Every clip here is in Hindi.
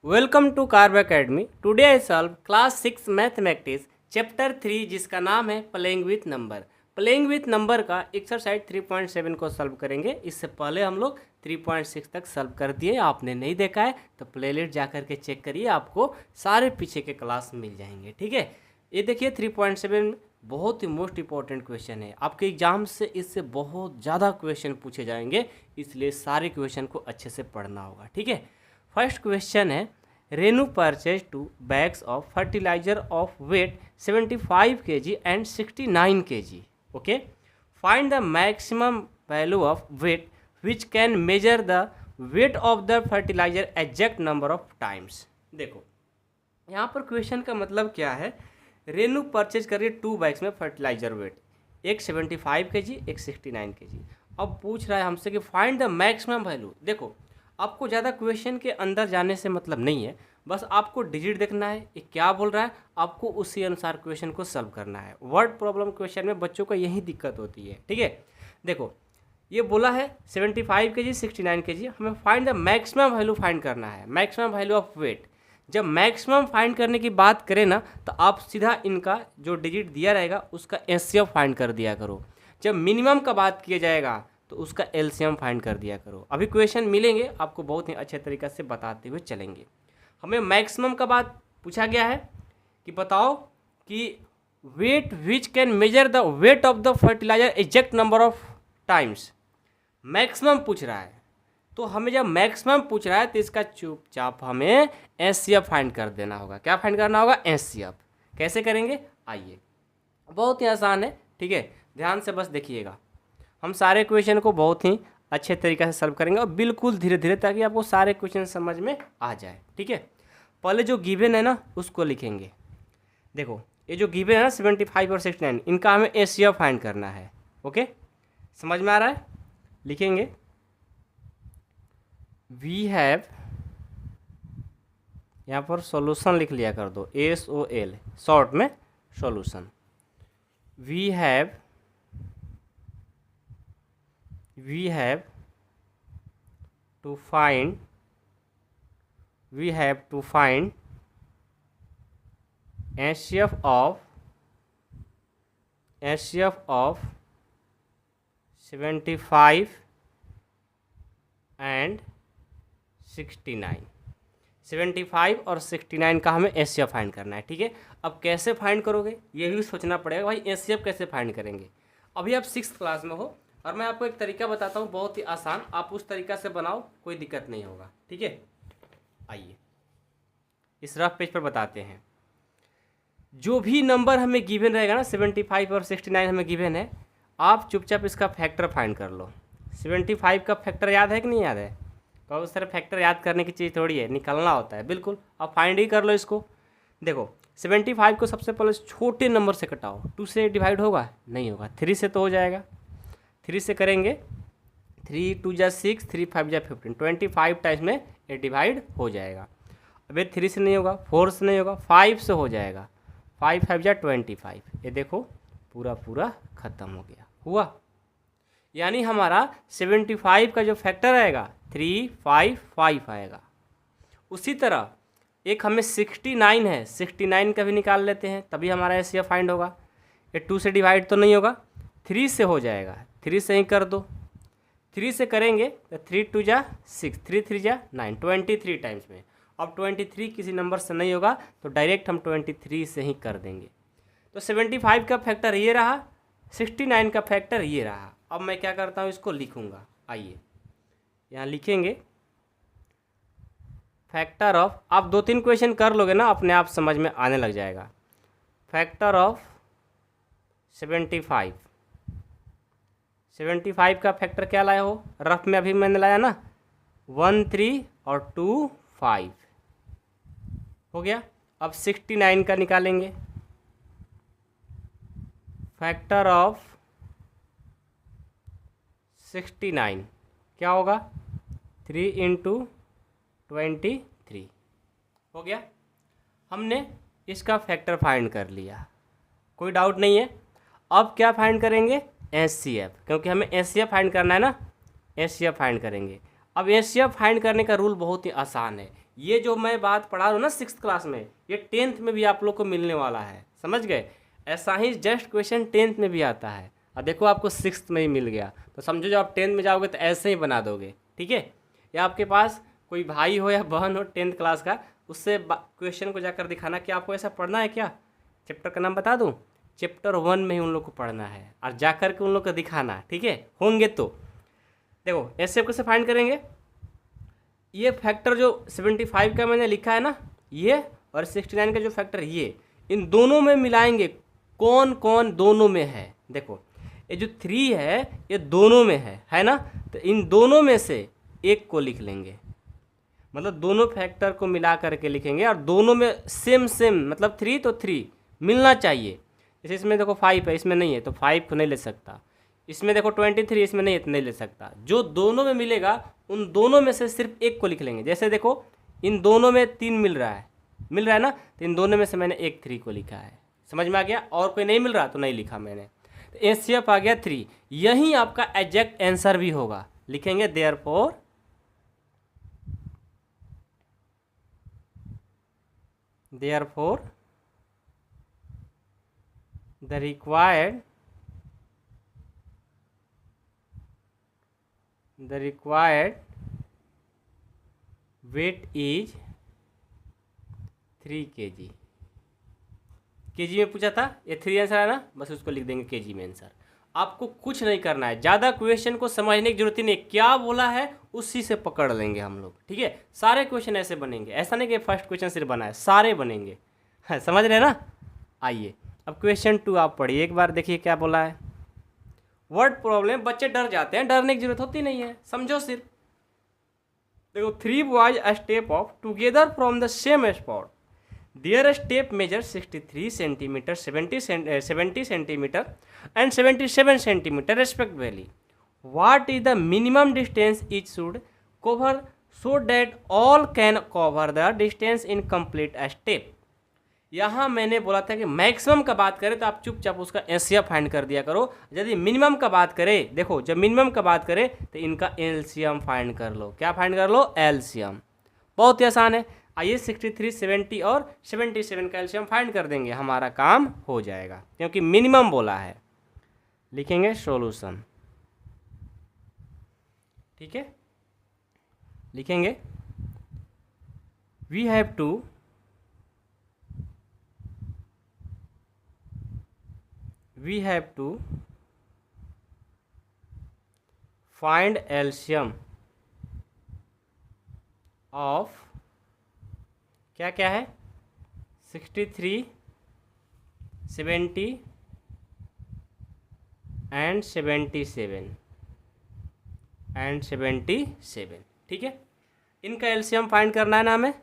Welcome to Carb Academy. Today I solve class 6 mathematics chapter 3 जिसका नाम है playing with number. Playing with number का एक्सरसाइज 3.7 को सॉल्व करेंगे। इससे पहले हम लोग 3.6 तक सॉल्व कर दिए। आपने नहीं देखा है तो प्लेलिस्ट जा करके चेक करिए, आपको सारे पीछे के क्लास मिल जाएंगे। ठीक है, ये देखिए 3.7 बहुत ही मोस्ट इंपॉर्टेंट क्वेश्चन है। आपके एग्जाम से इससे बहुत ज़्यादा क्वेश्चन पूछे जाएंगे, इसलिए सारे क्वेश्चन को अच्छे से पढ़ना होगा। ठीक है, फर्स्ट क्वेश्चन है, Renu purchase 2 bags of fertiliser of weight 75 kg and 69 kg। Okay, find the maximum value of weight which can measure the weight of the fertiliser exact number of times. देखो यहाँ पर क्वेश्चन का मतलब क्या है, रेनू परचेज कर रही है 2 bags में फर्टिलाइजर वेट, एक 75 kg एक 69 kg। अब पूछ रहा है हमसे कि फाइंड द मैक्सिमम वैल्यू। देखो आपको ज़्यादा क्वेश्चन के अंदर जाने से मतलब नहीं है, बस आपको डिजिट देखना है ये क्या बोल रहा है, आपको उसी अनुसार क्वेश्चन को सॉल्व करना है। वर्ड प्रॉब्लम क्वेश्चन में बच्चों को यही दिक्कत होती है। ठीक है, देखो ये बोला है 75 kg 69 kg, हमें find the maximum value find करना है, मैक्सिमम वैल्यू ऑफ वेट। जब मैक्सिमम फाइंड करने की बात करें ना तो आप सीधा इनका जो डिजिट दिया रहेगा उसका एचसीएफ फाइंड कर दिया करो। जब मिनिमम का बात किया जाएगा तो उसका एलसीएम फाइंड कर दिया करो। अभी क्वेश्चन मिलेंगे आपको बहुत ही अच्छे तरीके से बताते हुए चलेंगे। हमें मैक्सिमम का बात पूछा गया है कि बताओ कि weight which can measure the weight of the fertiliser exact number of times. Maximum पूछ रहा है, तो हमें जब मैक्सिमम पूछ रहा है तो इसका चुपचाप हमें एचसीएफ फाइंड कर देना होगा। क्या फाइंड करना होगा? एचसीएफ। कैसे करेंगे आइए, बहुत ही आसान है। ठीक है, ध्यान से बस देखिएगा, हम सारे क्वेश्चन को बहुत ही अच्छे तरीके से सॉल्व करेंगे और बिल्कुल धीरे धीरे, ताकि आपको सारे क्वेश्चन समझ में आ जाए। ठीक है, पहले जो गिवन है ना उसको लिखेंगे। देखो ये जो गिवन है ना 75 और 69, इनका हमें एचसीएफ फाइंड करना है। ओके, समझ में आ रहा है? लिखेंगे वी हैव, यहाँ पर सॉल्यूशन लिख लिया कर दो, SOL शॉर्ट में solution. We have to find HCF of 75 and 69। 75 और 69 का हमें एचसीएफ फाइंड करना है। ठीक है, अब कैसे फाइंड करोगे ये भी सोचना पड़ेगा भाई, एचसीएफ कैसे फाइंड करेंगे। अभी आप 6th क्लास में हो और मैं आपको एक तरीका बताता हूँ बहुत ही आसान, आप उस तरीका से बनाओ, कोई दिक्कत नहीं होगा। ठीक है, आइए इस रफ पेज पर बताते हैं। जो भी नंबर हमें गिवन रहेगा ना, 75 और 69 हमें गिवन है, आप चुपचाप इसका फैक्टर फाइंड कर लो। 75 का फैक्टर याद है कि नहीं याद है? बहुत सारे फैक्टर याद करने की चीज़ थोड़ी है, निकलना होता है। बिल्कुल, आप फाइंड ही कर लो इसको। देखो 75 को सबसे पहले छोटे नंबर से कटाओ, 2 से डिवाइड होगा? नहीं होगा, 3 से तो हो जाएगा। 3 से करेंगे, 3 2 जा 6, 3 5 जा 15, 25 टाइम्स में ये डिवाइड हो जाएगा। अब ये 3 से नहीं होगा, 4 से नहीं होगा, 5 से हो जाएगा, 5 5 जा 25। ये देखो पूरा पूरा ख़त्म हो गया, हुआ। यानी हमारा 75 का जो फैक्टर आएगा 3 5 5 आएगा। उसी तरह एक हमें 69 है, 69 का भी निकाल लेते हैं, तभी हमारा एचसीएफ फाइंड होगा। ये 2 से डिवाइड तो नहीं होगा, 3 से हो जाएगा, 3 से ही कर दो। 3 से करेंगे तो 3 2 जा 6, 3 3 जा 9, 23 टाइम्स में। अब 23 किसी नंबर से नहीं होगा तो डायरेक्ट हम 23 से ही कर देंगे। तो 75 का फैक्टर ये रहा, 69 का फैक्टर ये रहा। अब मैं क्या करता हूँ, इसको लिखूँगा। आइए यहाँ लिखेंगे फैक्टर ऑफ, आप 2-3 क्वेश्चन कर लोगे ना अपने आप समझ में आने लग जाएगा। फैक्टर ऑफ 75 का फैक्टर क्या लाए हो? रफ में अभी मैंने लाया ना, 1 3 और 2 5 हो गया। अब 69 का निकालेंगे। फैक्टर ऑफ 69 क्या होगा? 3 × 23 हो गया। हमने इसका फैक्टर फाइंड कर लिया, कोई डाउट नहीं है। अब क्या फाइंड करेंगे? एचसीएफ, क्योंकि हमें एचसीएफ फाइंड करना है ना, एचसीएफ फाइंड करेंगे। अब एचसीएफ फाइंड करने का रूल बहुत ही आसान है, ये जो मैं बात पढ़ा रहा हूँ ना 6th क्लास में, ये 10th में भी आप लोग को मिलने वाला है, समझ गए। ऐसा ही जस्ट क्वेश्चन 10th में भी आता है, और देखो आपको 6th में ही मिल गया, तो समझो जब आप 10th में जाओगे तो ऐसे ही बना दोगे, ठीक है। या आपके पास कोई भाई हो या बहन हो 10th क्लास का, उससे क्वेश्चन को जाकर दिखाना कि आपको ऐसा पढ़ना है क्या। चैप्टर का नाम बता दूँ, चैप्टर 1 में ही उन लोग को पढ़ना है, और जाकर के उन लोग को दिखाना, ठीक है, होंगे तो। देखो ऐसे कैसे फाइंड करेंगे, ये फैक्टर जो 75 का मैंने लिखा है ना, ये और 69 का जो फैक्टर, ये इन दोनों में मिलाएंगे, कौन कौन दोनों में है। देखो ये जो 3 है ये दोनों में है ना, तो इन दोनों में से एक को लिख लेंगे, मतलब दोनों फैक्टर को मिला करके लिखेंगे, और दोनों में सेम सेम, मतलब 3 तो 3 मिलना चाहिए। जैसे इसमें देखो 5 है, इसमें नहीं है तो 5 को नहीं ले सकता, इसमें देखो 23 इसमें नहीं है तो नहीं ले सकता। जो दोनों में मिलेगा उन दोनों में से सिर्फ एक को लिख लेंगे। जैसे देखो इन दोनों में 3 मिल रहा है ना, तो इन दोनों में से मैंने एक 3 को लिखा है, समझ में आ गया। और कोई नहीं मिल रहा तो नहीं लिखा मैंने, तो एचसीएफ आ गया 3। यही आपका एग्जैक्ट आंसर भी होगा, लिखेंगे therefore the required weight is 3 kg। KG में पूछा था, ये 3 आंसर है ना, बस उसको लिख देंगे केजी में आंसर। आपको कुछ नहीं करना है, ज़्यादा क्वेश्चन को समझने की जरूरत ही नहीं, क्या बोला है उसी से पकड़ लेंगे हम लोग, ठीक है। सारे क्वेश्चन ऐसे बनेंगे, ऐसा नहीं कि फर्स्ट क्वेश्चन सिर्फ बना है, सारे बनेंगे, है, समझ रहे हैं ना। आइए अब क्वेश्चन 2 आप पढ़िए एक बार, देखिए क्या बोला है। वर्ड प्रॉब्लम, बच्चे डर जाते हैं, डरने की जरूरत होती नहीं है, समझो सिर्फ। देखो 3 boys a step off together from the same spot, their step measure 63 centimetre, 70 centimetre and 77 centimetre respectively. What is the minimum distance each should cover so that all can cover the distance in complete step. यहाँ मैंने बोला था कि मैक्सिमम का बात करें तो आप चुपचाप उसका एलसीएम फाइंड कर दिया करो, यदि मिनिमम का बात करें, देखो जब मिनिमम का बात करें तो इनका एलसीएम फाइंड कर लो। क्या फाइंड कर लो? एलसीएम। बहुत ही आसान है। आइए 63, 70 और 77 का एलसीएम फाइंड कर देंगे, हमारा काम हो जाएगा, क्योंकि मिनिमम बोला है। लिखेंगे सॉल्यूशन, ठीक है, लिखेंगे we have to find LCM of क्या क्या है 63, 70 एंड 77, ठीक है। इनका एलसीएम फाइंड करना है ना हमें।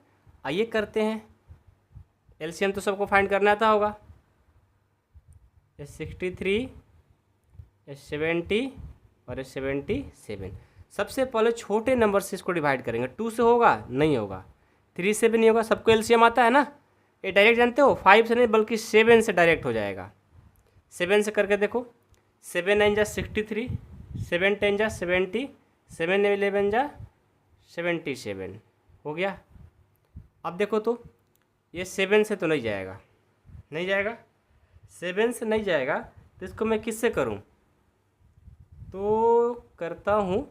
आइए करते हैं। एलसीएम तो सबको फाइंड करना आता होगा। 63, 70 और 77। सबसे पहले छोटे नंबर से इसको डिवाइड करेंगे। 2 से होगा? नहीं होगा। 3 से भी नहीं होगा। सबको एलसीएम आता है ना, ये डायरेक्ट जानते हो। 5 से नहीं बल्कि 7 से डायरेक्ट हो जाएगा। 7 से करके देखो। 7 9 जा 63, 7 10 जा 70, 7 11 जा 77 हो गया। अब देखो तो ये 7 से तो नहीं जाएगा, 7 से नहीं जाएगा, तो इसको मैं किससे करूं? तो करता हूं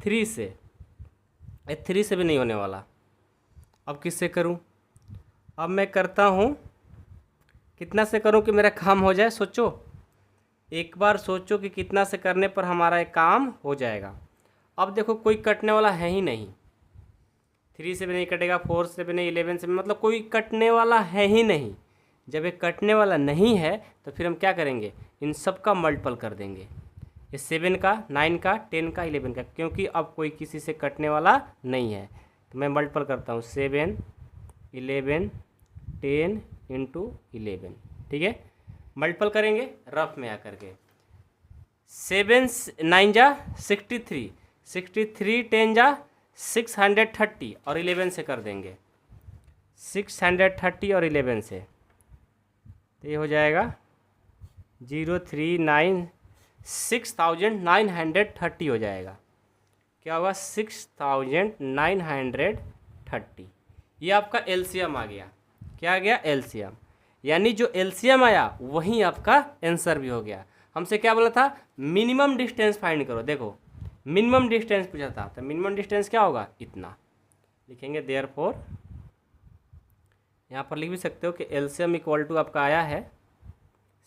3 से। 3 से भी नहीं होने वाला। अब किससे करूं? अब मैं करता हूं, कितना से करूं कि मेरा काम हो जाए? सोचो, एक बार सोचो कि कितना से करने पर हमारा एक काम हो जाएगा। अब देखो कोई कटने वाला है ही नहीं। 3 से भी नहीं कटेगा, 4 से भी नहीं, 11 से भी, मतलब कोई कटने वाला है ही नहीं। जब ये कटने वाला नहीं है तो फिर हम क्या करेंगे? इन सब का मल्टीपल कर देंगे। ये 7 का, 9 का, 10 का, 11 का, क्योंकि अब कोई किसी से कटने वाला नहीं है। तो मैं मल्टीपल करता हूँ 7, 11, 10 इंटू 11, ठीक है। मल्टीपल करेंगे रफ में आकर के। 7 9 जा 63, 63 10 जा 630 और 11 से कर देंगे। 630 और 11 से तो ये हो जाएगा 039, 6930 हो जाएगा। क्या होगा? 6930। ये आपका एलसीएम आ गया। क्या आ गया? एलसीएम। यानी जो एलसीएम आया वही आपका आंसर भी हो गया। हमसे क्या बोला था? मिनिमम डिस्टेंस फाइंड करो। देखो मिनिमम डिस्टेंस पूछा था, तो मिनिमम डिस्टेंस क्या होगा? इतना लिखेंगे। देयरफॉर यहाँ पर लिख भी सकते हो कि एलसीएम इक्वल टू आपका आया है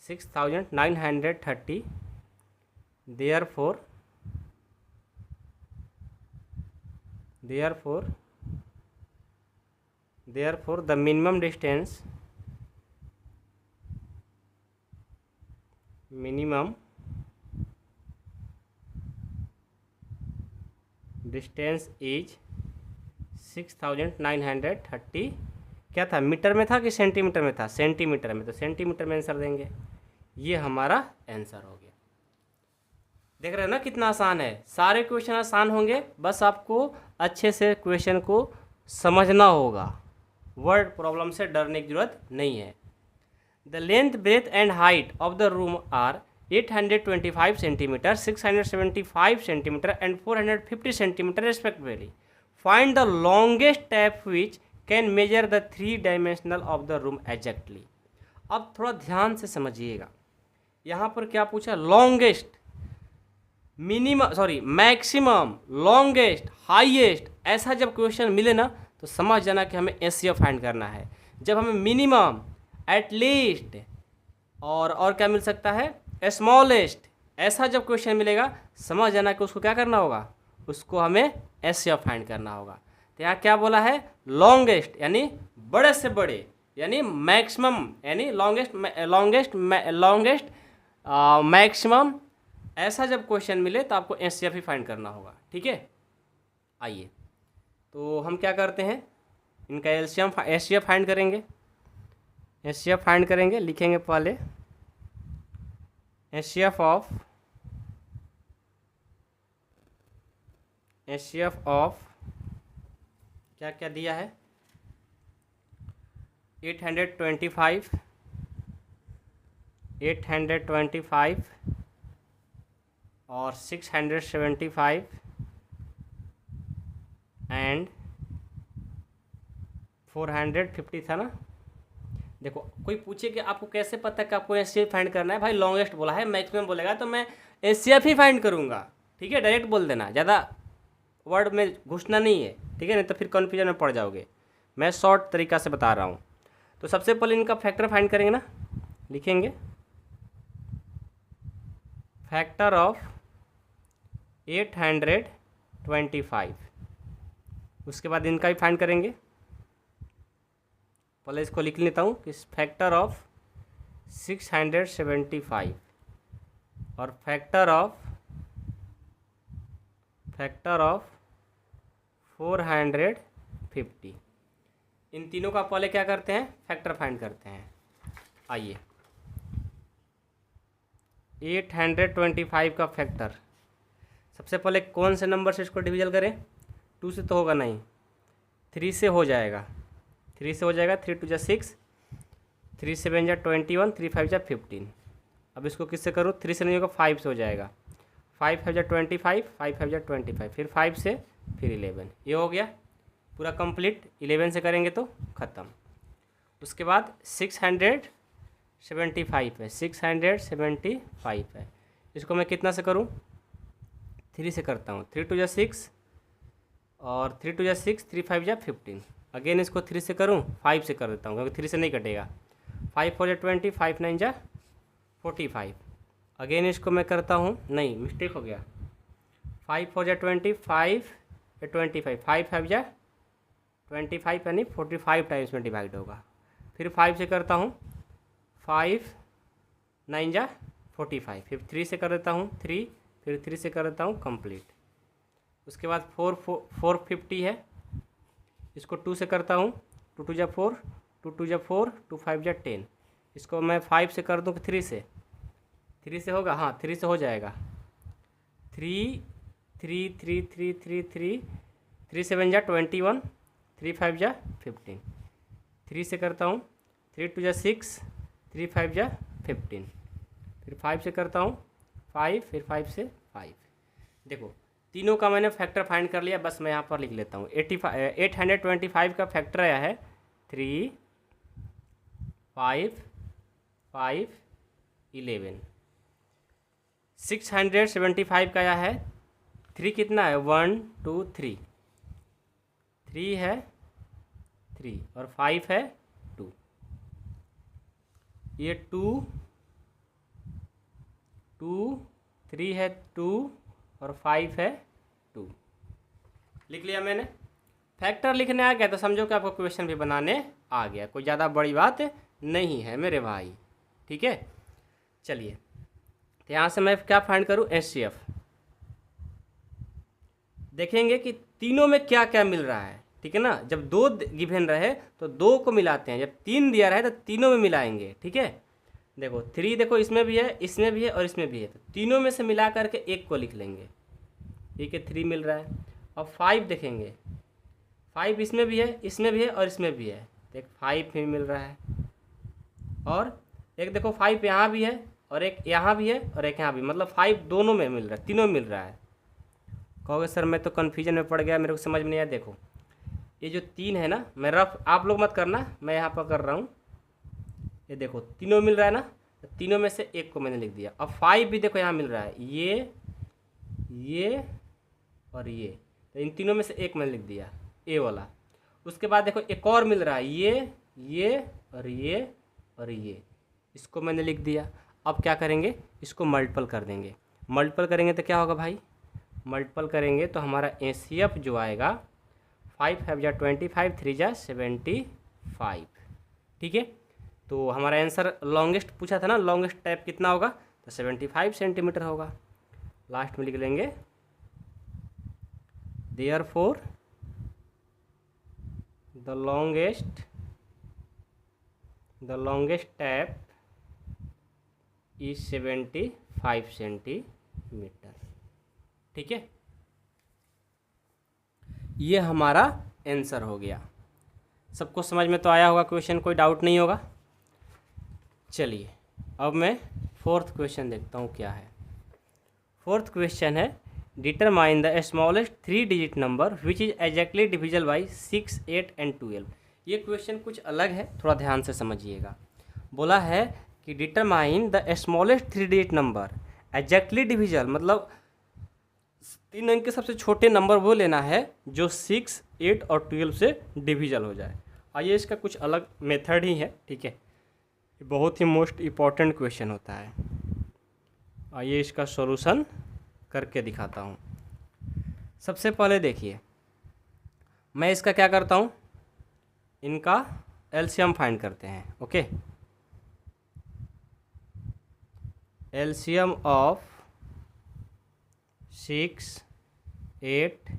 6930। Therefore the minimum distance is 6930। क्या था? मीटर में था कि सेंटीमीटर में था? सेंटीमीटर में। तो सेंटीमीटर में आंसर देंगे। ये हमारा आंसर हो गया। देख रहे हो ना कितना आसान है। सारे क्वेश्चन आसान होंगे, बस आपको अच्छे से क्वेश्चन को समझना होगा। वर्ड प्रॉब्लम से डरने की जरूरत नहीं है। The length, breadth and height of the room are 825 centimetre, 675 centimetre and 450 centimetre respectively. Find the longest tape which can measure the 3 dimensional of the room exactly. अब थोड़ा ध्यान से समझिएगा। यहाँ पर क्या पूछा? लॉन्गेस्ट, मैक्सिमम, लॉन्गेस्ट, हाईएस्ट, ऐसा जब क्वेश्चन मिले ना तो समझ जाना कि हमें एचसीएफ फाइंड करना है। जब हमें मिनिमम, एटलीस्ट और क्या मिल सकता है? स्मॉलेस्ट, ऐसा जब क्वेश्चन मिलेगा समझ जाना कि उसको क्या करना होगा? उसको हमें एचसीएफ फाइंड करना होगा। तो यहाँ क्या बोला है? लॉन्गेस्ट यानी बड़े से बड़े, यानी मैक्सिमम, यानी लॉन्गेस्ट मैक्सिमम, ऐसा जब क्वेश्चन मिले तो आपको एचसीएफ ही फाइंड करना होगा। ठीक है, आइए तो हम क्या करते हैं, इनका एचसीएफ फाइंड करेंगे। एचसीएफ फाइंड करेंगे, लिखेंगे पहले एचसीएफ ऑफ क्या क्या दिया है? 825 और 675 एंड 450 था ना। देखो कोई पूछे कि आपको कैसे पता है कि आपको एचसीएफ फाइंड करना है? भाई लॉन्गेस्ट बोला है, मैक्सिमम बोलेगा तो मैं एचसीएफ ही फाइंड करूँगा। ठीक है, डायरेक्ट बोल देना, ज़्यादा वर्ड में घुसना नहीं है। ठीक है, नहीं तो फिर कन्फ्यूजन में पड़ जाओगे। मैं शॉर्ट तरीका से बता रहा हूँ। तो सबसे पहले इनका फैक्टर फाइंड करेंगे ना। लिखेंगे फैक्टर ऑफ 825। उसके बाद इनका भी फाइंड करेंगे। पहले इसको लिख लेता हूँ कि फैक्टर ऑफ 675 और फैक्टर ऑफ 450। इन तीनों का पहले क्या करते हैं? फैक्टर फाइंड करते हैं। आइए 825 का फैक्टर, सबसे पहले कौन से नंबर से इसको डिविजन करें? 2 से तो होगा नहीं, 3 से हो जाएगा। 3 से हो जाएगा। 3 2 जा 6, 3 7 जा 21, 3 5 जा 15। अब इसको किससे करूँ? 3 से नहीं होगा, 5 से हो जाएगा। 5 5 जा 25, 5 5 जा 25, फिर 5 से फिर 11। ये हो गया पूरा कंप्लीट। 11 से करेंगे तो ख़त्म। उसके बाद 675 है, 675 है। इसको मैं कितना से करूँ? 3 से करता हूँ। 3 2 जा 6 और 3 2 जा 6, 3 5 जा 15। अगेन इसको 3 से करूँ, 5 से कर देता हूँ क्योंकि 3 से नहीं कटेगा। 5 4 जा 20, 5 9 जा 45। अगेन इसको मैं करता हूँ, नहीं मिस्टेक हो गया। 5 4 जा 20, 5 या 25, 5 5 जा 25 यानी 45 टाइम्स में डिवाइड होगा। फिर 5 से करता हूँ, 5 9 जा 45। फिर 3 से कर देता हूँ 3, फिर 3 से कर देता हूँ कंप्लीट। उसके बाद 450 है, इसको 2 से करता हूँ। 2 2 जा 4, 2 2 जा 4, 2 5 जा 10। इसको मैं 5 से कर दूँ 3 से, 3 से होगा, हाँ 3 से हो जाएगा। 3 3 3 3 3 3 3 7 जा 21, 3 5 जा 15। 3 से करता हूँ, 3 2 जा 6, 3 5 जा 15। फिर 5 से करता हूँ 5, फिर 5 से 5। देखो तीनों का मैंने फैक्टर फाइंड कर लिया, बस मैं यहाँ पर लिख लेता हूँ। 825 का फैक्टर आया है 3, 5, 5, 11। 675 का आया है 3, कितना है 1 2 3, 3 है 3 और 5 है 2, ये 2 2 3 है 2 और 5 है 2। लिख लिया मैंने। फैक्टर लिखने आ गया तो समझो कि आपको क्वेश्चन भी बनाने आ गया, कोई ज़्यादा बड़ी बात नहीं है मेरे भाई, ठीक है। चलिए तो यहाँ से मैं क्या फाइंड करूँ, HCF। देखेंगे कि तीनों में क्या क्या मिल रहा है, ठीक है ना। जब 2 गिवन रहे तो 2 को मिलाते हैं, जब 3 दिया रहे तो तीनों में मिलाएंगे, ठीक है। देखो 3 देखो इसमें भी है, इसमें भी है और इसमें भी है, तो तीनों में से मिला करके एक को लिख लेंगे, ठीक है। 3 मिल रहा है। अब 5 देखेंगे, 5 इसमें भी है, इसमें भी है और इसमें भी है, तो एक 5 भी मिल रहा है। और एक देखो 5 यहाँ भी है और एक यहाँ भी है और एक यहाँ भी, मतलब 5 दोनों में मिल रहा है, तीनों मिल रहा है। कहोगे सर मैं तो कन्फ्यूजन में पड़ गया, मेरे को समझ में नहीं आया। देखो ये जो 3 है ना, मैं रफ, आप लोग मत करना, मैं यहाँ पर कर रहा हूँ। ये देखो तीनों मिल रहा है ना, तो तीनों में से एक को मैंने लिख दिया। अब 5 भी देखो यहाँ मिल रहा है, ये और ये, तो इन तीनों में से एक मैंने लिख दिया, ए वाला। उसके बाद देखो एक और मिल रहा है, ये और ये और ये, इसको मैंने लिख दिया। अब क्या करेंगे, इसको मल्टीपल कर देंगे। मल्टीपल करेंगे तो क्या होगा भाई, मल्टीपल करेंगे तो हमारा HCF जो आएगा 5 5 जा 25, 3 जा 75, ठीक है। तो हमारा आंसर लॉन्गेस्ट पूछा था ना, लॉन्गेस्ट टाइप कितना होगा, तो 75 सेंटीमीटर होगा। लास्ट में लिख लेंगे therefore the longest tap is 75 centimetre, ठीक है। ये हमारा आंसर हो गया। सबको समझ में तो आया होगा क्वेश्चन, कोई डाउट नहीं होगा। चलिए अब मैं 4th क्वेश्चन देखता हूँ क्या है। 4th क्वेश्चन है determine the smallest 3 digit number which is exactly डिविजल by 6, 8 and 12। ये क्वेश्चन कुछ अलग है, थोड़ा ध्यान से समझिएगा। बोला है कि determine the smallest 3 digit number exactly डिविजल, मतलब 3 अंक के सबसे छोटे नंबर वो लेना है जो 6, 8 और 12 से डिविजल हो जाए। आइए इसका कुछ अलग मेथड ही है, ठीक है। बहुत ही मोस्ट इम्पॉर्टेंट क्वेश्चन होता है। आइए इसका सॉल्यूशन करके दिखाता हूँ। सबसे पहले देखिए मैं इसका क्या करता हूँ, इनका एलसीएम फाइंड करते हैं, okay. LCM of 6, 8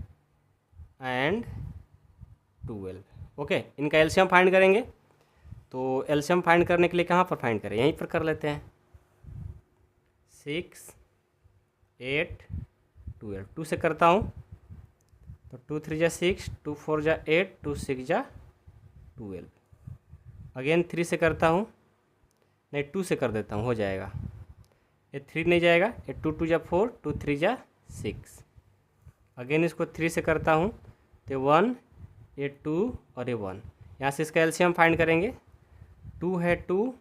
and 12, okay. इनका एलसीएम फाइंड करेंगे, तो एलसीएम फाइंड करने के लिए कहाँ पर फाइंड करें, यहीं पर कर लेते हैं। 6, 8, 12, 2 से करता हूँ तो 2 3 जा 6, 2 4 जा 8, 2 6 जा 12। अगेन 3 से करता हूँ, नहीं 2 से कर देता हूँ, हो जाएगा। ये 3 नहीं जाएगा, ये 2 2 जा 4, 2 3 जा 6। अगेन इसको 3 से करता हूँ तो 1, ये 2 और ये 1। यहाँ से इसका एलसीएम फाइंड करेंगे, 2 है 2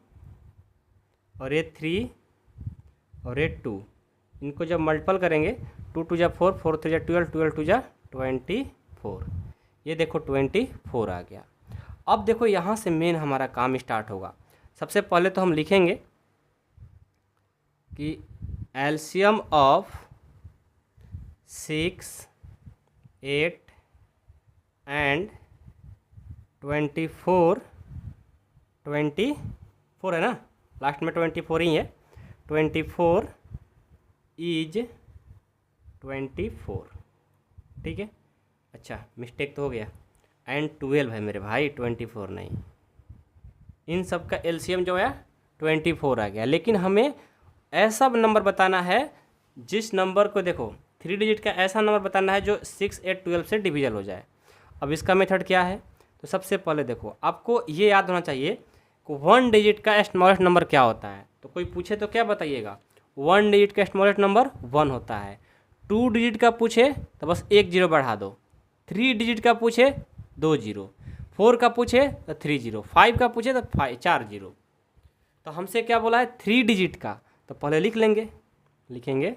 और ये 3 और ये 2। इनको जब मल्टीपल करेंगे 2 2 जा 4, 4 3 जा 12, 12 2 जा 24। ये देखो 24 आ गया। अब देखो यहाँ से मेन हमारा काम स्टार्ट होगा। सबसे पहले तो हम लिखेंगे कि एलसीएम ऑफ 6, 8 एंड 24 है ना, लास्ट में 24 ही है, 24 इज 24, ठीक है। अच्छा मिस्टेक तो हो गया, एंड 12 है मेरे भाई, 24 नहीं। इन सब का एलसीएम जो है 24 आ गया, लेकिन हमें ऐसा नंबर बताना है जिस नंबर को, देखो 3 डिजिट का ऐसा नंबर बताना है जो 6, 8, 12 से डिविजल हो जाए। अब इसका मेथड क्या है, तो सबसे पहले देखो आपको ये याद होना चाहिए कि 1 डिजिट का स्मॉलेस्ट नंबर क्या होता है। तो कोई पूछे तो क्या बताइएगा, 1 डिजिट का स्मॉलेस्ट नंबर 1 होता है। 2 डिजिट का पूछे तो बस 1 जीरो बढ़ा दो, 3 डिजिट का पूछे 2 जीरो, 4 का पूछे तो 3 जीरो, 5 का पूछे तो 4 जीरो। तो हमसे क्या बोला है 3 डिजिट का, तो पहले लिख लेंगे, लिखेंगे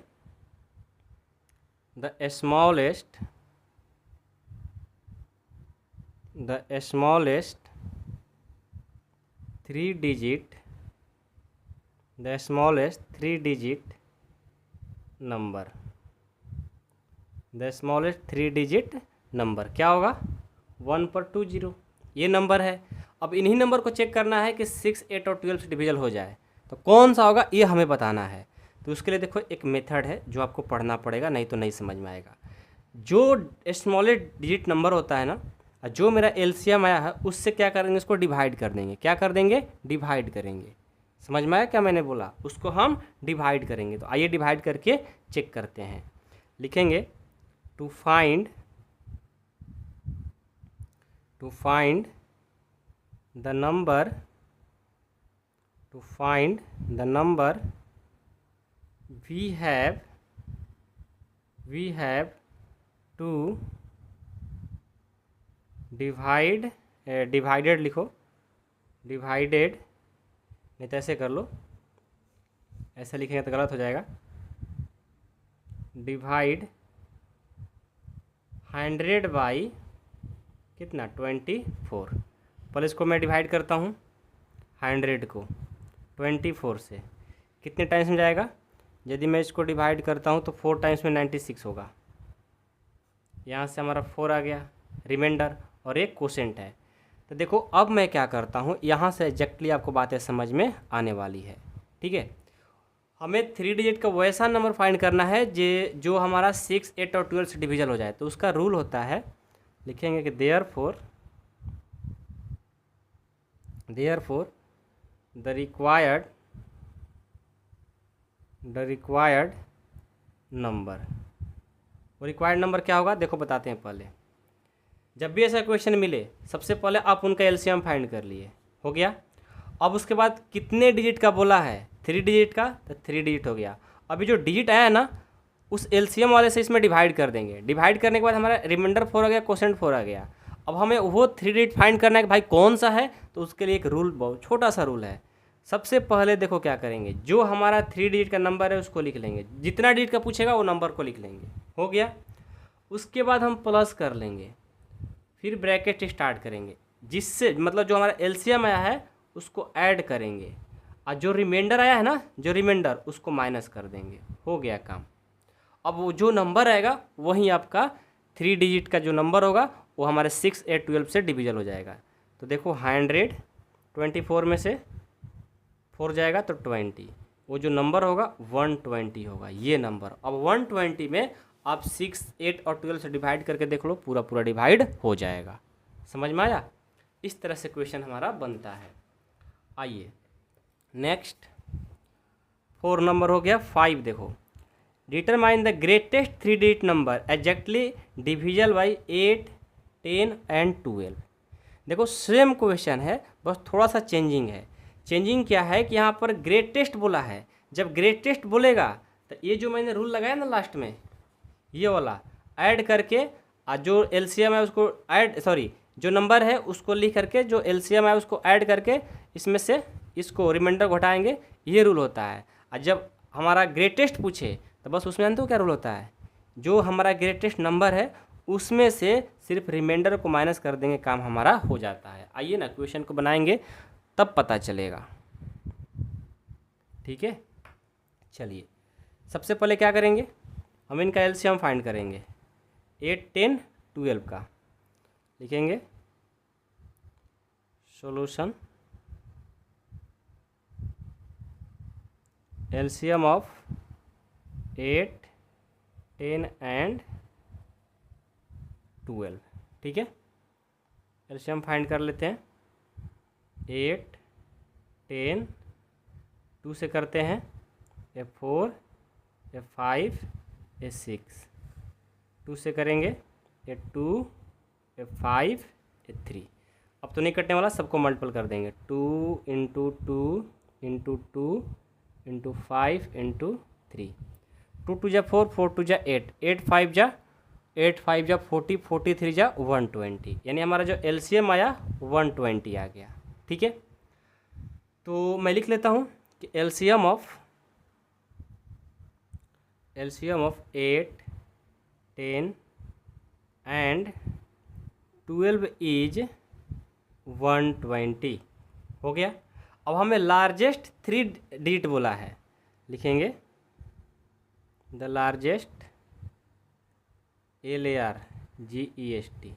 the smallest 3 digit number, the smallest 3 digit number क्या होगा 1 पर 2 जीरो, ये नंबर है। अब इन्हीं नंबर को चेक करना है कि 6, 8 और 12 से डिविजल हो जाए तो कौन सा होगा, ये हमें बताना है। तो उसके लिए देखो एक मेथड है जो आपको पढ़ना पड़ेगा, नहीं तो नहीं समझ में आएगा। जो स्मॉलेस्ट डिजिट नंबर होता है ना, जो मेरा एलसीएम आया है उससे क्या करेंगे, उसको डिवाइड कर देंगे। क्या कर देंगे, डिवाइड करेंगे। समझ में आया क्या मैंने बोला, उसको हम डिवाइड करेंगे। तो आइए डिवाइड करके चेक करते हैं। लिखेंगे to find the number we have to divided लिखो, डिवाइडेड नहीं तो ऐसे कर लो, ऐसे लिखेंगे तो गलत हो जाएगा। डिवाइड 100 बाई कितना 24। पहले इसको मैं डिवाइड करता हूँ 100 को 24 से, कितने टाइम्स में जाएगा, यदि मैं इसको डिवाइड करता हूँ तो 4 टाइम्स में 96 होगा। यहाँ से हमारा 4 आ गया रिमाइंडर और एक कोसेंट है। तो देखो अब मैं क्या करता हूँ, यहाँ से एग्जैक्टली आपको बातें समझ में आने वाली है। ठीक है, हमें 3 डिजिट का वैसा नंबर फाइंड करना है जो हमारा 6, 8 और 12 से डिविजल हो जाए। तो उसका रूल होता है, लिखेंगे कि देयरफॉर द रिक्वायर्ड नंबर। वो रिक्वायर्ड नंबर क्या होगा देखो बताते हैं। पहले जब भी ऐसा क्वेश्चन मिले सबसे पहले आप उनका एलसीएम फाइंड कर लिए, हो गया। अब उसके बाद कितने डिजिट का बोला है 3 डिजिट का, तो 3 डिजिट हो गया। अभी जो डिजिट आया है ना उस एलसीएम वाले से इसमें डिवाइड कर देंगे। डिवाइड करने के बाद हमारा रिमाइंडर 4 आ गया, कोसेंट 4 आ गया। अब हमें वो 3 डिजिट फाइंड करना है कि भाई कौन सा है। तो उसके लिए एक रूल, बहुत छोटा सा रूल है। सबसे पहले देखो क्या करेंगे, जो हमारा 3 डिजिट का नंबर है उसको लिख लेंगे, जितना डिजिट का पूछेगा वो नंबर को लिख लेंगे, हो गया। उसके बाद हम प्लस कर लेंगे, फिर ब्रैकेट स्टार्ट करेंगे, जिससे मतलब जो हमारा एलसीएम आया है उसको ऐड करेंगे, और जो रिमाइंडर आया है ना, जो रिमाइंडर उसको माइनस कर देंगे, हो गया काम। अब वो जो नंबर आएगा वही आपका 3 डिजिट का जो नंबर होगा वो हमारे 6, 8, 12 से डिविजल हो जाएगा। तो देखो 100 24 में से 4 जाएगा तो 20, वो जो नंबर होगा 120 होगा, ये नंबर। अब 120 में आप 6, 8 और 12 से डिवाइड करके देख लो, पूरा पूरा डिवाइड हो जाएगा। समझ में आया, इस तरह से क्वेश्चन हमारा बनता है। आइए नेक्स्ट 4 नंबर हो गया। 5 देखो, determine the greatest 3 digit number exactly डिविजल by 8, 10 and 12। देखो सेम क्वेश्चन है, बस थोड़ा सा चेंजिंग है। चेंजिंग क्या है कि यहाँ पर ग्रेटेस्ट बोला है। जब ग्रेटेस्ट बोलेगा तो ये जो मैंने रूल लगाया ना लास्ट में, ये वाला ऐड करके, जो एलसीएम है उसको ऐड, सॉरी जो नंबर है उसको लिख करके, जो एलसीएम है उसको ऐड करके, इसमें से इसको रिमाइंडर घटाएंगे, ये रूल होता है। और जब हमारा ग्रेटेस्ट पूछे तो बस उसमें जानते हो क्या रूल होता है, जो हमारा ग्रेटेस्ट नंबर है उसमें से सिर्फ रिमाइंडर को माइनस कर देंगे, काम हमारा हो जाता है। आइए ना क्वेश्चन को बनाएंगे तब पता चलेगा। ठीक है, चलिए सबसे पहले क्या करेंगे, हम इनका एलसीएम फाइंड करेंगे 8, 10, 12 का। लिखेंगे सॉल्यूशन एलसीएम ऑफ 8, 10 एंड 12। ठीक है, एलसीएम फाइंड कर लेते हैं। 8, 10, 2 से करते हैं, ये 4, ये 5, ये 6, 2 से करेंगे, ये 2, ये 5, ये 3। अब तो नहीं कटने वाला, सबको मल्टीपल कर देंगे, 2 इंटू 2 इंटू 2 इंटू 5 इंटू 3। 2 2 जा 4, 4 2 जा 8, 8 5 जा 40, 43 जा 120, यानी हमारा जो एलसीएम आया 120 आ गया। ठीक है, तो मैं लिख लेता हूँ कि एलसीएम ऑफ 8, 10 एंड 12 इज 120 हो गया। अब हमें लार्जेस्ट 3 डिजिट बोला है, लिखेंगे the largest LARGEST,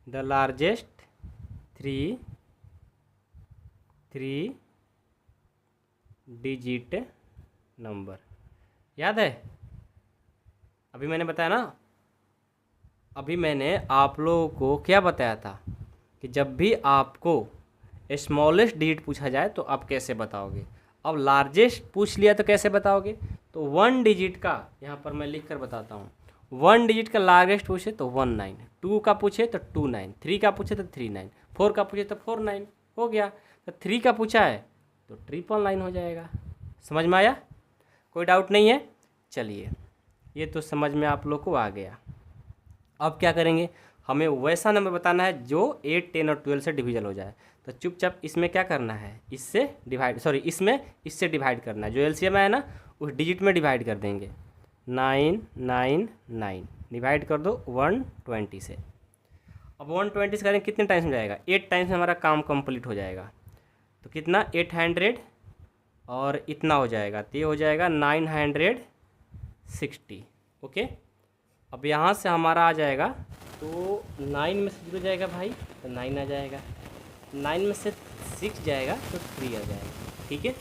the largest 3 digit number. याद है अभी मैंने बताया ना, अभी मैंने आप लोगों को क्या बताया था कि जब भी आपको स्मॉलेस्ट डिजिट पूछा जाए तो आप कैसे बताओगे। अब लार्जेस्ट पूछ लिया तो कैसे बताओगे, तो 1 डिजिट का यहाँ पर मैं लिख कर बताता हूँ। 1 डिजिट का लार्जेस्ट पूछे तो 19, 2 का पूछे तो 29, 3 का पूछे तो 39, 4 का पूछे तो 49 हो गया। तो 3 का पूछा है तो 999 हो जाएगा। समझ में आया, कोई डाउट नहीं है। चलिए ये तो समझ में आप लोग को आ गया। अब क्या करेंगे, हमें वैसा नंबर बताना है जो 8, 10 और 12 से डिविजल हो जाए। तो चुपचाप इसमें क्या करना है, इससे डिवाइड, सॉरी इसमें इससे डिवाइड करना है। जो एलसीएम है ना उस डिजिट में डिवाइड कर देंगे। 999 डिवाइड कर दो 120 से। अब 120 से करेंगे कितने टाइम्स में जाएगा, 8 टाइम्स में हमारा काम कंप्लीट हो जाएगा। तो कितना 800 और इतना हो जाएगा, तो ये हो जाएगा 960। ओके, अब यहाँ से हमारा आ जाएगा तो 9 में से 0 जाएगा भाई तो 9 आ जाएगा, 9 में से 6 जाएगा तो 3 आ जाएगा। ठीक है,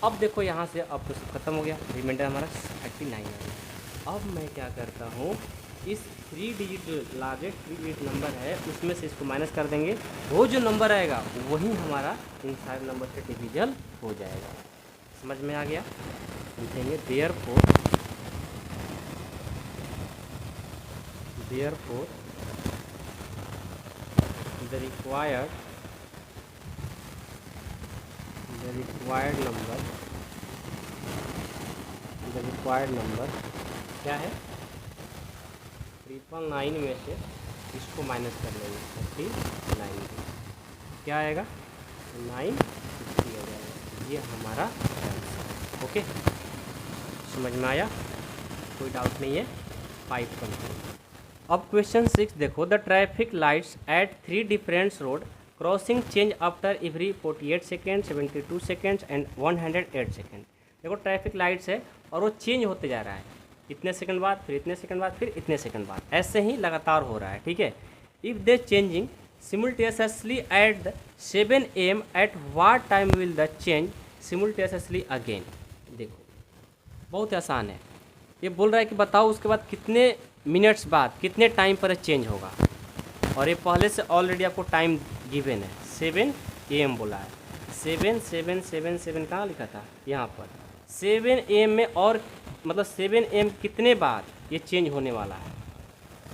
अब देखो यहाँ से अब तो सब खत्म हो गया, रिमाइंडर हमारा 39 आ गया। अब मैं क्या करता हूँ, इस 3 डिजिट लार्जेस्ट 3 डिजिट नंबर है उसमें से इसको माइनस कर देंगे, वो जो नंबर आएगा वही हमारा इन सारे नंबर से डिविजल हो जाएगा। समझ में आ गया, लिखेंगे देयरफॉर the required number क्या है, 999 में से इसको माइनस कर लेंगे 39, क्या आएगा 960 आ जाएगा। ये हमारा आंसर। ओके, समझ में आया, कोई डाउट नहीं है। 5 कंप्लीट। अब क्वेश्चन 6 देखो, the traffic lights at 3 different road crossing change after every 48 second, 72 seconds and 108 second. देखो ट्रैफिक लाइट्स है और वो चेंज होते जा रहा है, इतने सेकंड बाद, फिर इतने सेकंड बाद, फिर इतने सेकंड बाद, ऐसे ही लगातार हो रहा है। ठीक है, if they changing simultaneously at 7 AM, at what time will the change simultaneously again. देखो बहुत आसान है, ये बोल रहा है कि बताओ उसके बाद कितने मिनट्स बाद, कितने टाइम पर चेंज होगा, और ये पहले से ऑलरेडी आपको टाइम गिवन है, 7 AM बोला है। 7 7 7 7 कहाँ लिखा था, यहाँ पर 7 AM में, और मतलब 7 AM कितने बाद ये चेंज होने वाला है।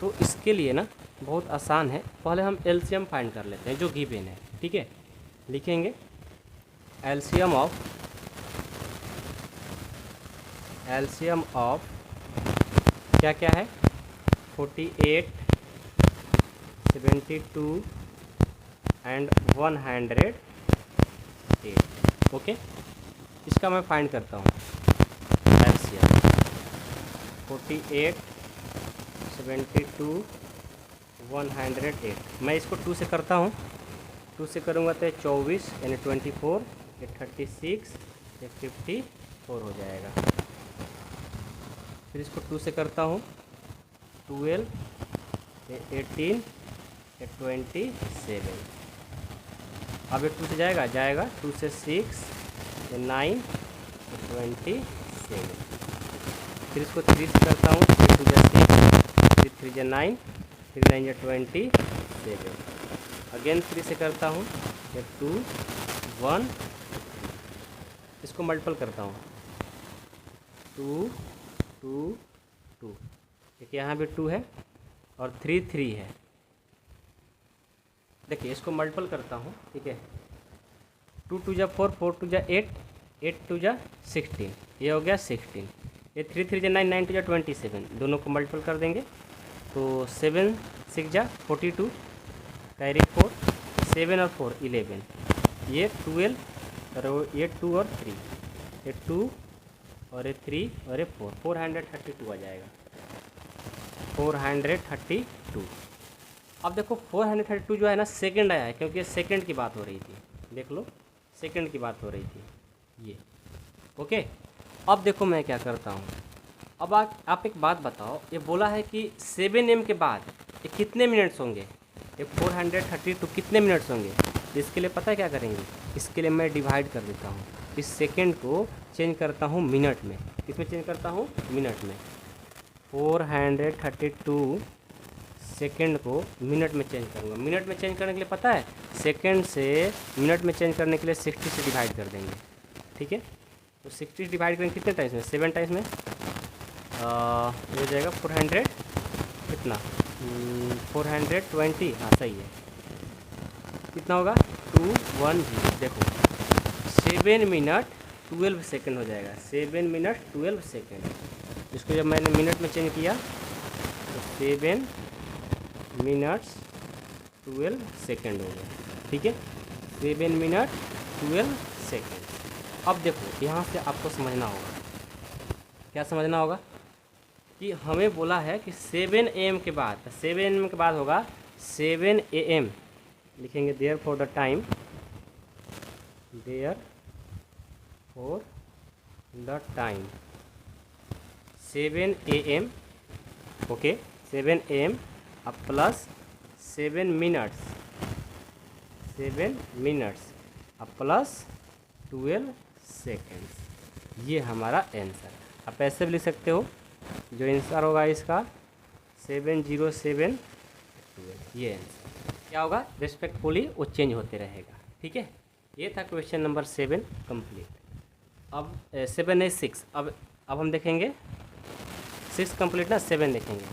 तो इसके लिए ना बहुत आसान है, पहले हम एलसीएम फाइंड कर लेते हैं जो गिवन है। ठीक है, लिखेंगे एलसीएम ऑफ क्या क्या है, 48, 72 एंड 108। ओके, इसका मैं फाइंड करता हूँ एलसीएम 48, 72, 108। मैं इसको 2 से करता हूँ, 2 से करूँगा तो 24 यानी 24, ये 36, ये 54 हो जाएगा। फिर इसको 2 से करता हूँ, 12, ये 18, ये 27। अब ये 2 से जाएगा 2 से 6, ये 9, ये 27। फिर इसको 3 से करता हूँ, 3 2 6, 3 3 9, 3 9 27। अगेन 3 से करता हूँ, ये 2 1, इसको मल्टीपल करता हूँ, 2 2 2, देखिए यहाँ भी 2 है और 3 3 है। देखिए इसको मल्टीपल करता हूँ, ठीक है, 2 2 जा 4, 4 2 जा 8, 8 2 जा 16, ये हो गया 16। ये 3 3 जा 9, 9 2 जा 27, दोनों को मल्टीपल कर देंगे तो 7 6 जा 42, कैरी 4, 7 और 4 11, ये 12 और ये 2 और 3, ये 2 और ये 3 और ये 4, 432 आ जाएगा, 432। अब देखो 432 जो है ना सेकंड आया है, क्योंकि सेकंड की बात हो रही थी, देख लो सेकंड की बात हो रही थी ये। ओके, अब देखो मैं क्या करता हूँ, अब आप एक बात बताओ, ये बोला है कि 7 AM के बाद ये कितने मिनट्स होंगे, ये 432 कितने मिनट्स होंगे। इसके लिए पता है क्या करेंगे, इसके लिए मैं डिवाइड कर देता हूँ, इस सेकंड को चेंज करता हूँ मिनट में, किसमें चेंज करता हूँ, मिनट में। 432 सेकंड को मिनट में चेंज करूँगा, मिनट में चेंज करने के लिए पता है सेकंड से मिनट में चेंज करने के लिए 60 से डिवाइड कर देंगे, ठीक है। तो 60 डिवाइड करेंगे कितने टाइम्स में, 7 टाइम्स में, हो जाएगा 400 कितना 420, हाँ सही है, कितना होगा 210। देखो 7 मिनट 12 सेकंड हो जाएगा, 7 मिनट 12 सेकंड। इसको जब मैंने मिनट में चेंज किया तो 7 मिनट्स 12 सेकंड हो गया, ठीक है, 7 मिनट 12 सेकंड। अब देखो यहाँ से आपको समझना होगा, क्या समझना होगा कि हमें बोला है कि 7 AM के बाद, 7 AM के बाद होगा 7 AM, लिखेंगे therefore the time, therefore the time 7 AM, okay 7 AM अब प्लस 7 मिनट्स, 7 मिनट्स अब प्लस 12 सेकेंड्स, ये हमारा आंसर। आप ऐसे भी लिख सकते हो, जो आंसर होगा इसका 707 12, ये आंसर क्या होगा, रिस्पेक्टफुली वो चेंज होते रहेगा, ठीक है। ये था क्वेश्चन नंबर 7 कंप्लीट। अब 7 है 6, अब हम देखेंगे 6 कंप्लीट ना, 7 देखेंगे।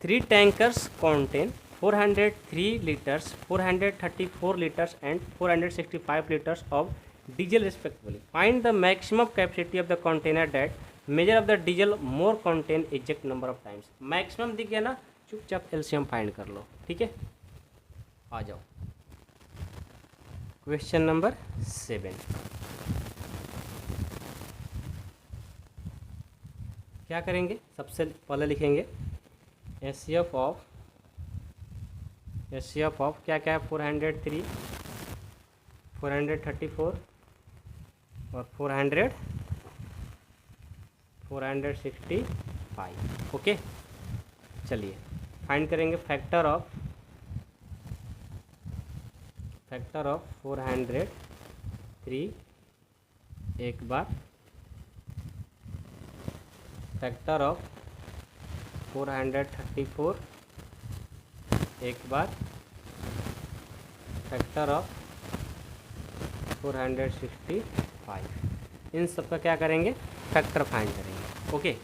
3 tankers contain 403 liters, 434 liters and 465 liters of diesel respectively. Find the maximum capacity of the container that measure of the diesel more contain exact number of times. Maximum दिख गया ना, चुपचाप एलसीएम फाइंड कर लो, ठीक है। आ जाओ क्वेश्चन नंबर 7। क्या करेंगे, सबसे पहले लिखेंगे एचसीएफ ऑफ क्या क्या है, 403, 434 और 465। ओके, चलिए फाइंड करेंगे फैक्टर ऑफ 403 एक बार, फैक्टर ऑफ 434 एक बार, फैक्टर ऑफ 465, इन सब का क्या करेंगे, फैक्टर फाइंड करेंगे। ओके,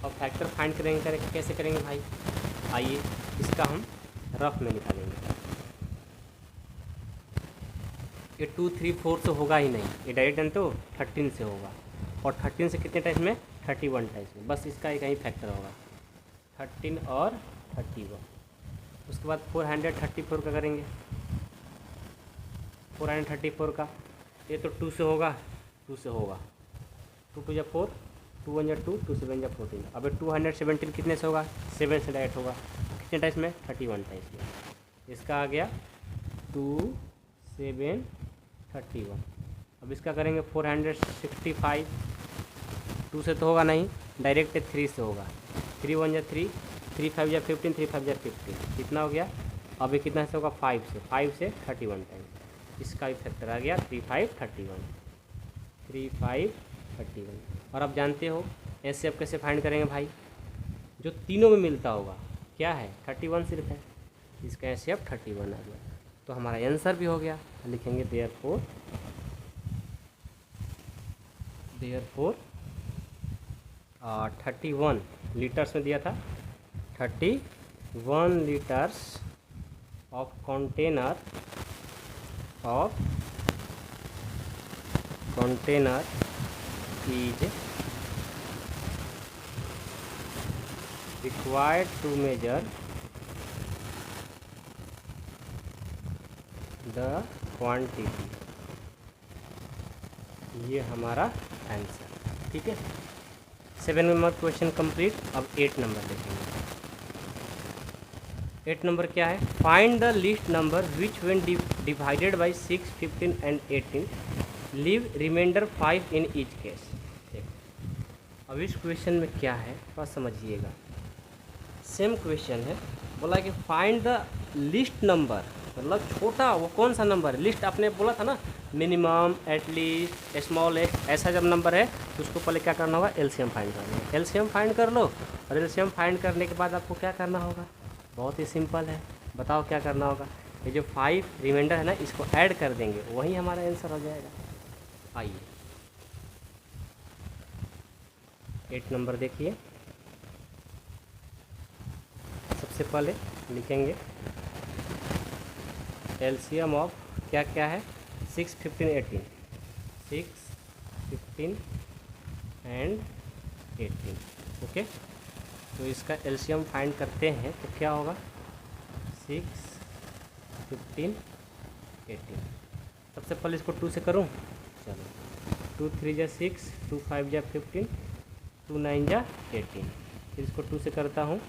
और फैक्टर फाइंड करेंगे कैसे करेंगे भाई, आइए इसका हम रफ में निकालेंगे। ये 2 3 4 से होगा ही नहीं, ये डायरेक्ट तो 13 से होगा, और 13 से कितने टाइम्स में, 31 टाइम्स में, बस इसका एक ही फैक्टर होगा, 13 और 31। उसके बाद 434 का करेंगे, 434 का, ये तो 2 से होगा, 2 से होगा, 2 2 जा 4, 2 1 जा 2, 2 7 जा 14। अब 217 कितने से होगा, 7 से डायरेक्ट होगा, कितने टाइम्स में, 31 टाइम्स में। इसका आ गया 2 7 31। अब इसका करेंगे 465, 2 से तो होगा नहीं, डायरेक्ट 3 से होगा, 3 1 जा 3, 3 5 जा 15, 3 5 जा 15, कितना हो गया। अब ये कितना से होगा, 5 से 31 टाइम, इसका भी फैक्टर आ गया 3 5 31, 3 5 31। और आप जानते हो ऐसे आप कैसे फाइंड करेंगे भाई, जो तीनों में मिलता होगा, क्या है 31 सिर्फ है, इसका ऐसे अब 31 आ गया, तो हमारा आंसर भी हो गया। लिखेंगे देयरफॉर 31 लीटर्स में दिया था, 31 litres of container is required to measure the quantity, ये हमारा आंसर। ठीक है, 7 नंबर क्वेश्चन कंप्लीट। अब 8 नंबर देखेंगे। 8 नंबर क्या है? Find the least number which when divided by 6, 15 and 18 leave remainder 5 in each case. अब इस क्वेश्चन में क्या है थोड़ा समझिएगा। सेम क्वेश्चन है, बोला कि फाइंड द लीस्ट नंबर, मतलब छोटा वो कौन सा नंबर है। लिस्ट आपने बोला था ना, मिनिमम, एटलीस्ट, स्मॉलेस्ट, ऐसा जब नंबर है तो उसको पहले क्या करना होगा, एलसीएम फाइंड करना है। एलसीएम फाइंड कर लो, और एलसीएम फाइंड करने के बाद आपको क्या करना होगा, बहुत ही सिंपल है। बताओ क्या करना होगा, ये जो 5 रिमाइंडर है ना, इसको ऐड कर देंगे, वही हमारा आंसर हो जाएगा। आइए 8 नंबर देखिए। सबसे पहले लिखेंगे एलसीएम ऑफ क्या क्या है, 6, 15, 18, 6, 15 एंड 18। ओके, तो इसका एलसीएम फाइंड करते हैं तो क्या होगा, 6, 15, 18। सबसे पहले इसको 2 से करूं, चलो 2 3 जा 6, 2 5 जा 15, 2 9 जा 18। फिर इसको 2 से करता हूँ,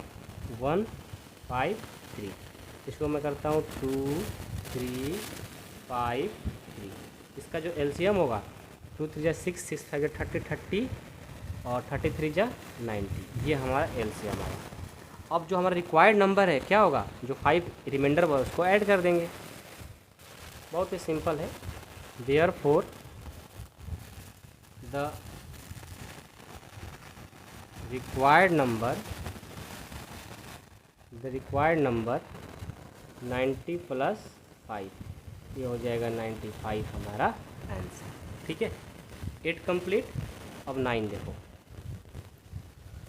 1 5 3। इसको मैं करता हूँ 2 3 5 3। इसका जो एलसीएम होगा 2 3 जा 6, 6 5 जा 30, 30 और 33 जा 90, ये हमारा एलसीएम आया। अब जो हमारा रिक्वायर्ड नंबर है क्या होगा, जो 5 रिमाइंडर हुआ उसको ऐड कर देंगे, बहुत ही सिंपल है। देयरफॉर द रिक्वायर्ड नंबर 90 + 5, ये हो जाएगा 95 हमारा आंसर। ठीक है, 8 कंप्लीट। अब 9 देखो।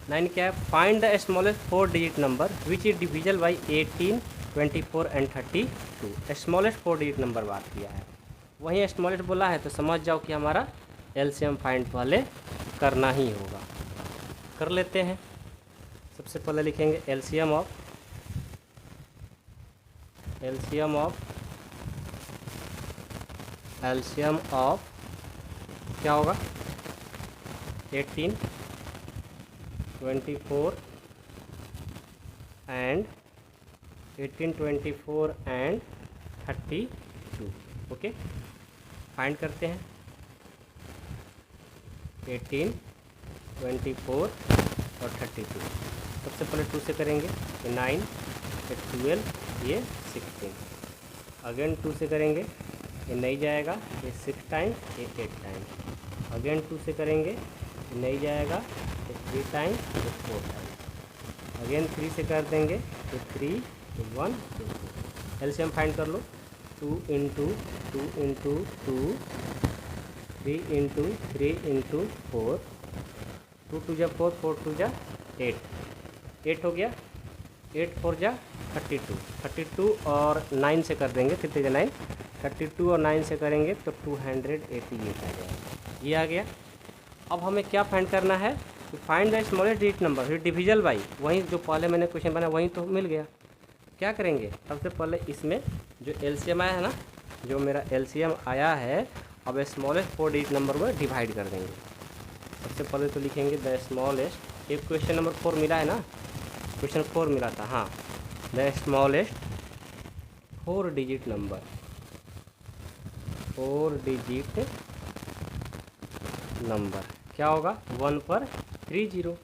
9 क्या है, find the smallest 4 digit number which is divisible by 18, 24 and 32। Smallest 4 digit number बात किया है, वहीं स्मॉलेस्ट बोला है तो समझ जाओ कि हमारा एलसीएम फाइंड पहले करना ही होगा। कर लेते हैं। सबसे पहले लिखेंगे एलसीएम ऑफ क्या होगा, 18, 24 एंड 32। ओके, फाइंड करते हैं 18, 24 और 32। सबसे पहले 2 से करेंगे, 9, 12, ये 16। अगेन 2 से करेंगे, ये नहीं जाएगा, ये 6 टाइम्स, ये 8 टाइम्स। अगेन 2 से करेंगे, ये नहीं जाएगा, ये 3 टाइम्स, ये 4 टाइम्स। अगेन 3 से कर देंगे, ये 3, 1, 2। एलसीएम फाइंड कर लो, 2 × 2 × 2, 3 × 3 × 4, 2 2 जा 4, 4 2 जा 8, 8 हो गया, 8 4 जा 32, 32 और 9 से कर देंगे, 3 3 9, 32 और 9 से करेंगे तो 288 आ जाएगा, ये आ गया। अब हमें क्या फाइंड करना है, तो find the smallest digit number फिर डिविजल बाई, वहीं जो पहले मैंने क्वेश्चन बनाया वहीं तो मिल गया। क्या करेंगे, सबसे पहले इसमें जो एलसीएम आया है ना, जो मेरा एलसीएम आया है, अब स्मॉलेस्ट 4 डिजिट नंबर में डिवाइड कर देंगे। सबसे पहले तो लिखेंगे द स्मॉलेस्ट, एक क्वेश्चन नंबर 4 मिला है ना, क्वेश्चन 4 मिला था, हाँ, the smallest 4 digit number, 4 digit number क्या होगा, 1 पर 30।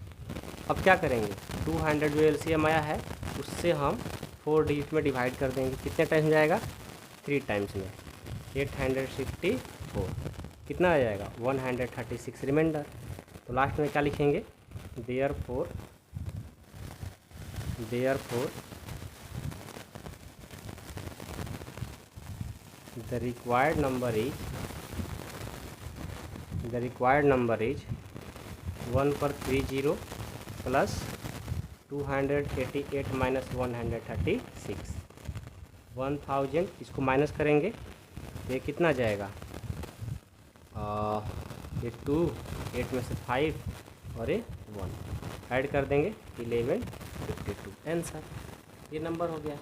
अब क्या करेंगे, 200 जो एलसीएम आया है उससे हम 4 डिजिट में डिवाइड कर देंगे। कितने टाइम्स जाएगा, 3 टाइम्स में, 864। कितना आ जाएगा, 136 रिमाइंडर। तो लास्ट में क्या लिखेंगे, therefore the required number is 1 पर 30 प्लस 288 माइनस 136, 1000। इसको माइनस करेंगे ये कितना जाएगा, ये 2, 8 में से 5 और ये 1 ऐड कर देंगे 1152 आंसर। ये नंबर हो गया।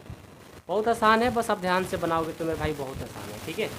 बहुत आसान है, बस आप ध्यान से बनाओगे तो मेरे भाई बहुत आसान है। ठीक है।